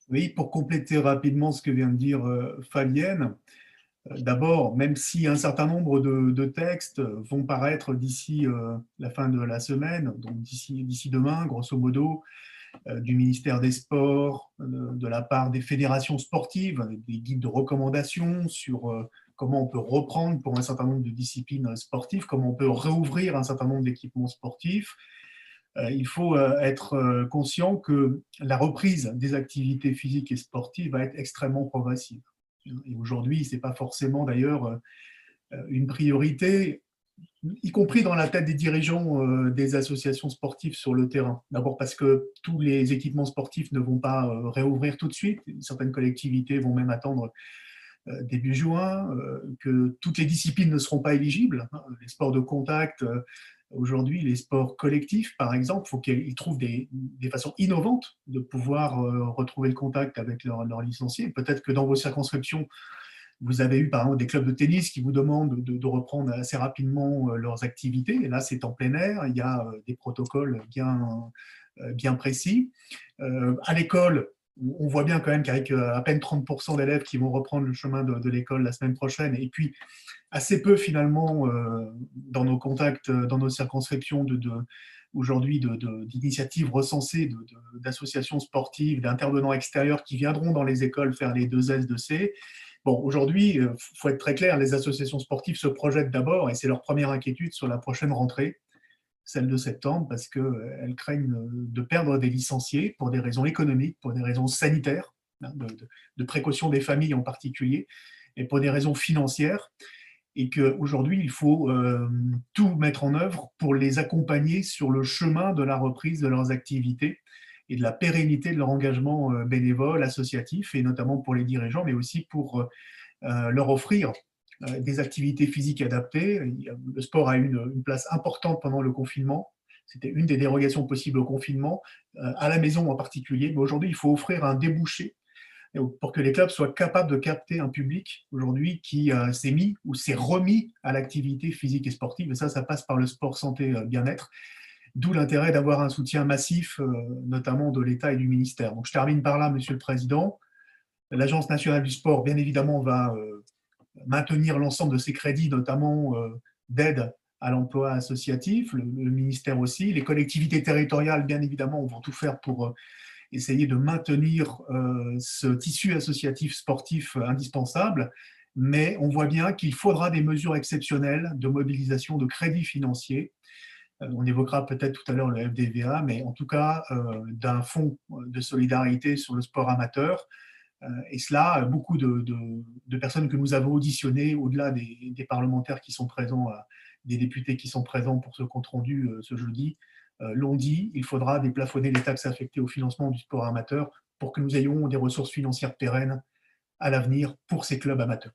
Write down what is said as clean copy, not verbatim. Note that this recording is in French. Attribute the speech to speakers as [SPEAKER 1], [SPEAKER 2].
[SPEAKER 1] Oui, pour compléter rapidement ce que vient de dire Fabienne, d'abord, même si un certain nombre de textes vont paraître d'ici la fin de la semaine, donc d'ici demain, grosso modo, du ministère des Sports, de la part des fédérations sportives, des guides de recommandation sur comment on peut reprendre pour un certain nombre de disciplines sportives, comment on peut réouvrir un certain nombre d'équipements sportifs. Il faut être conscient que la reprise des activités physiques et sportives va être extrêmement progressive. Et aujourd'hui, ce n'est pas forcément d'ailleurs une priorité, y compris dans la tête des dirigeants des associations sportives sur le terrain. D'abord parce que tous les équipements sportifs ne vont pas réouvrir tout de suite. Certaines collectivités vont même attendre début juin, que toutes les disciplines ne seront pas éligibles. Les sports de contact, aujourd'hui, les sports collectifs, par exemple, il faut qu'ils trouvent des façons innovantes de pouvoir retrouver le contact avec leurs licenciés. Peut-être que dans vos circonscriptions, vous avez eu par exemple des clubs de tennis qui vous demandent de reprendre assez rapidement leurs activités. Et là, c'est en plein air, il y a des protocoles bien précis. À l'école, on voit bien quand même qu'avec à peine 30% d'élèves qui vont reprendre le chemin de l'école la semaine prochaine, et puis assez peu finalement dans nos contacts, dans nos circonscriptions aujourd'hui d'initiatives recensées d'associations sportives, d'intervenants extérieurs qui viendront dans les écoles faire les 2S, 2C. Bon, aujourd'hui, il faut être très clair, les associations sportives se projettent d'abord, et c'est leur première inquiétude sur la prochaine rentrée, celle de septembre, parce qu'elles craignent de perdre des licenciés pour des raisons économiques, pour des raisons sanitaires, de précaution des familles en particulier, et pour des raisons financières, et qu'aujourd'hui, il faut tout mettre en œuvre pour les accompagner sur le chemin de la reprise de leurs activités et de la pérennité de leur engagement bénévole, associatif, et notamment pour les dirigeants, mais aussi pour leur offrir des activités physiques adaptées. Le sport a eu une place importante pendant le confinement. C'était une des dérogations possibles au confinement, à la maison en particulier. Mais aujourd'hui, il faut offrir un débouché pour que les clubs soient capables de capter un public aujourd'hui qui s'est mis ou s'est remis à l'activité physique et sportive. Et ça passe par le sport santé bien-être. D'où l'intérêt d'avoir un soutien massif, notamment de l'État et du ministère. Donc je termine par là, Monsieur le Président. L'Agence nationale du sport, bien évidemment, va maintenir l'ensemble de ses crédits, notamment d'aide à l'emploi associatif, le ministère aussi. Les collectivités territoriales, bien évidemment, vont tout faire pour essayer de maintenir ce tissu associatif sportif indispensable, mais on voit bien qu'il faudra des mesures exceptionnelles de mobilisation de crédits financiers. On évoquera peut-être tout à l'heure le FDVA, mais en tout cas d'un fonds de solidarité sur le sport amateur. Et cela, beaucoup de personnes que nous avons auditionnées, au-delà des parlementaires qui sont présents, des députés qui sont présents pour ce compte rendu ce jeudi, l'ont dit, il faudra déplafonner les taxes affectées au financement du sport amateur pour que nous ayons des ressources financières pérennes à l'avenir pour ces clubs amateurs.